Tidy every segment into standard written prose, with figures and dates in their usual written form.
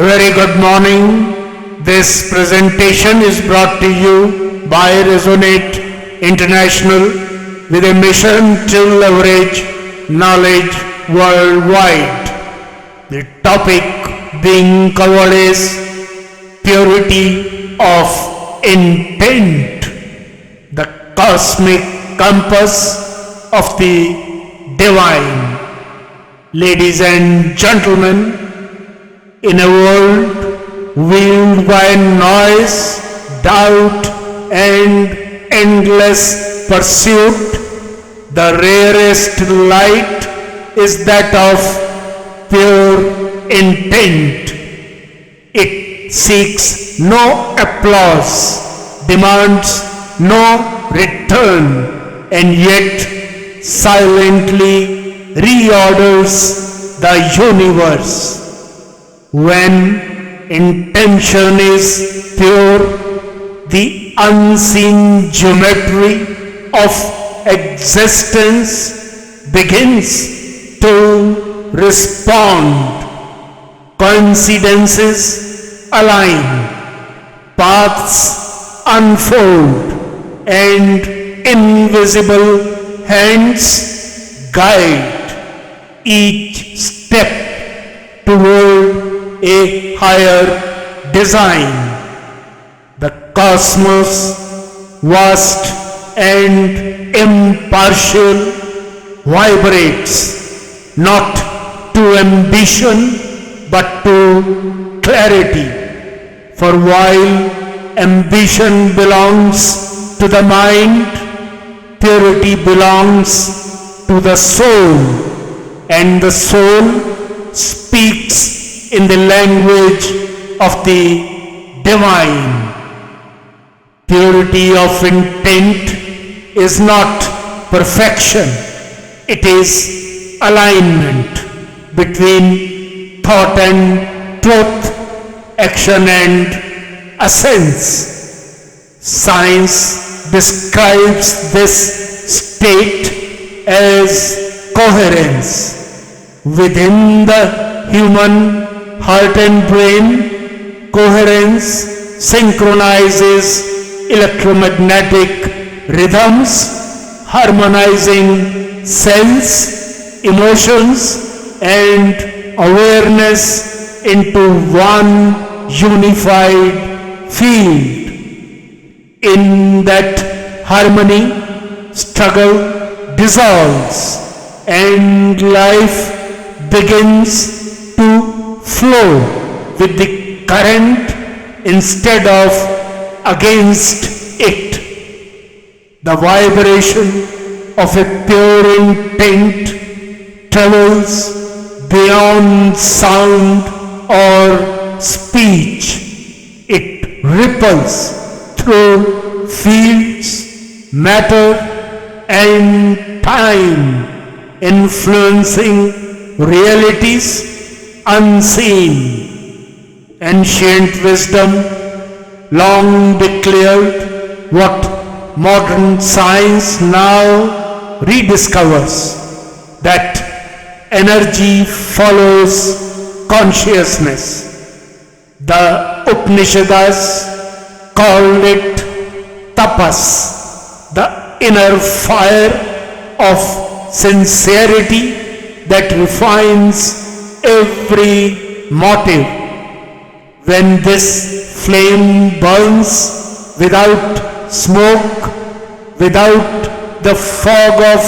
A very good morning. This presentation is brought to you by Resonate International with a mission to leverage knowledge worldwide. The topic being covered is purity of intent, the cosmic compass of the divine. Ladies and gentlemen, in a world ruled by noise, doubt, and endless pursuit, the rarest light is that of pure intent. It seeks no applause, demands no return, and yet silently reorders the universe. When intention is pure, the unseen geometry of existence begins to respond. Coincidences align, paths unfold, and invisible hands guide each step toward a higher design. The cosmos, vast and impartial, vibrates not to ambition but to clarity. For while ambition belongs to the mind, purity belongs to the soul, and the soul speaks in the language of the divine. Purity of intent is not perfection, it is alignment between thought and truth, action and essence. Science describes this state as coherence. Within the human heart and brain, coherence synchronizes electromagnetic rhythms, harmonizing sense, emotions, and awareness into one unified field. In that harmony, struggle dissolves and life begins to flow with the current instead of against it. The vibration of a pure intent travels beyond sound or speech. It ripples through fields, matter, and time, influencing realities unseen. Ancient wisdom long declared what modern science now rediscovers, that energy follows consciousness. The Upanishads called it tapas, the inner fire of sincerity that refines every motive. When this flame burns without smoke, without the fog of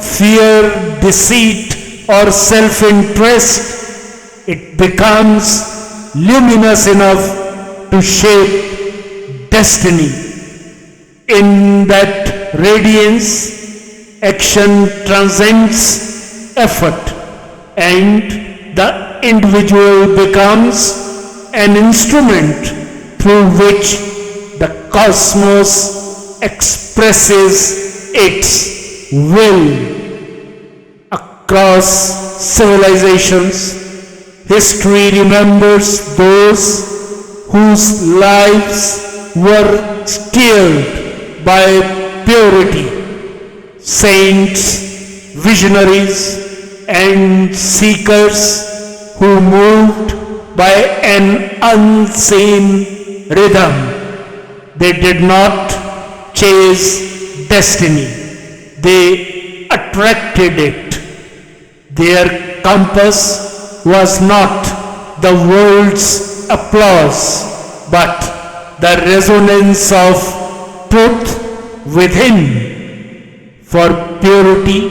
fear, deceit, or self-interest, it becomes luminous enough to shape destiny. In that radiance, action transcends effort, and the individual becomes an instrument through which the cosmos expresses its will. Across civilizations, history remembers those whose lives were steered by purity. Saints, visionaries, and seekers who moved by an unseen rhythm. They did not chase destiny. They attracted it. Their compass was not the world's applause, but the resonance of truth within. For purity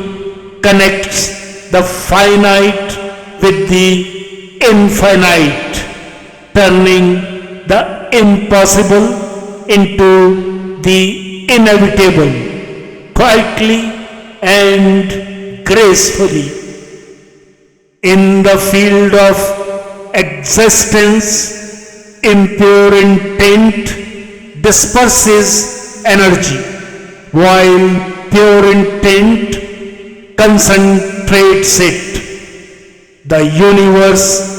connects the finite with the infinite, turning the impossible into the inevitable, quietly and gracefully. In the field of existence, impure intent disperses energy, while pure intent concentrates it. The universe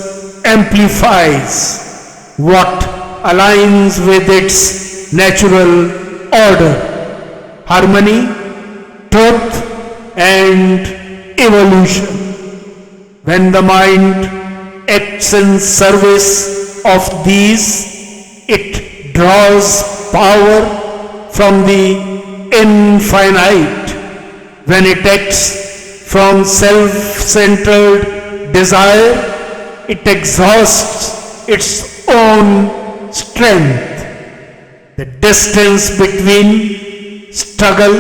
amplifies what aligns with its natural order, harmony, truth, and evolution. When the mind acts in service of these, it draws power from the infinite. When it acts from self-centered desire, it exhausts its own strength. The distance between struggle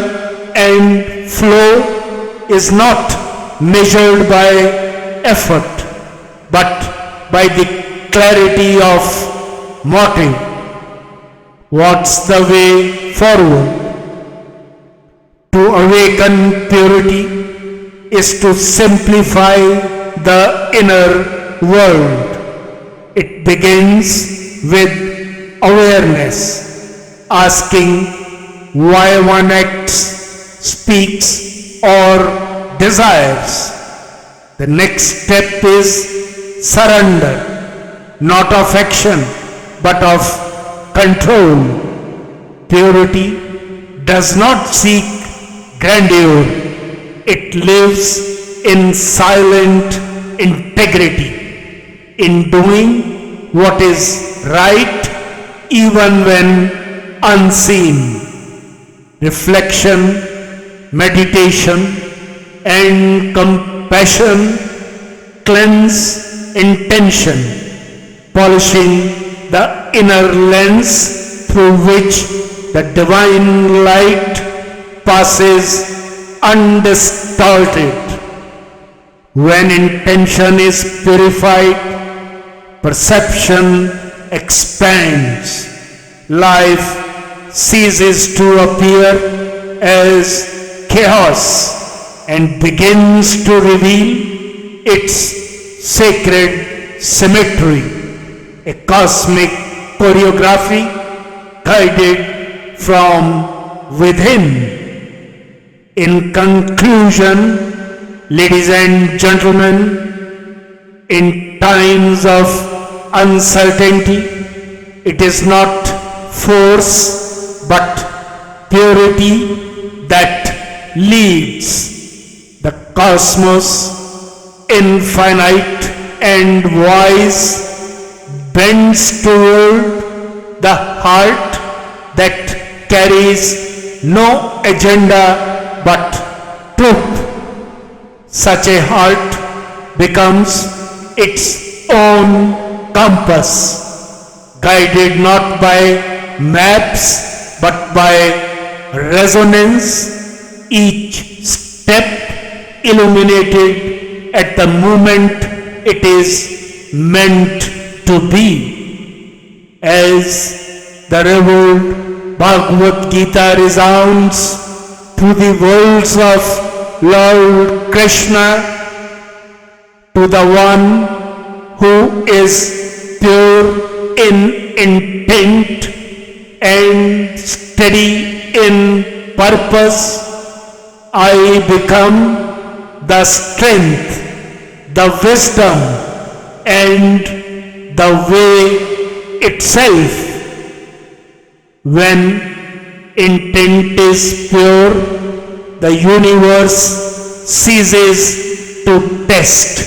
and flow is not measured by effort, but by the clarity of motive. What's the way forward? To awaken purity is to simplify the inner world. It begins with awareness, asking why one acts, speaks, or desires. The next step is surrender, not of action, but of control. Purity does not seek grandeur. It lives in silent integrity, in doing what is right even when unseen. Reflection, meditation, and compassion cleanse intention, polishing the inner lens through which the divine light passes undistorted. When intention is purified, perception expands. Life ceases to appear as chaos and begins to reveal its sacred symmetry, a cosmic choreography guided from within. In conclusion, ladies and gentlemen, in times of uncertainty, it is not force but purity that leads. The cosmos, infinite and wise, bends toward the heart that carries no agenda but truth. Such a heart becomes its own compass, guided not by maps but by resonance, each step illuminated at the moment it is meant to be. As the revered Bhagavad Gita resounds through the worlds of Lord Krishna, to the one who is pure in intent and steady in purpose, I become the strength, the wisdom, and the way itself. When intent is pure, the universe ceases to test.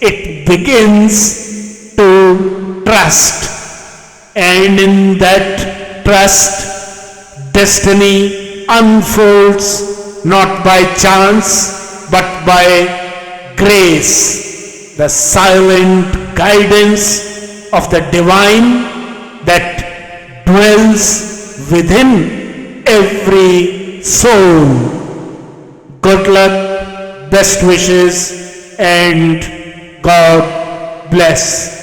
It begins to trust, and in that trust, destiny unfolds not by chance but by grace, the silent guidance of the divine that dwells within every soul. Good luck, best wishes, and God bless.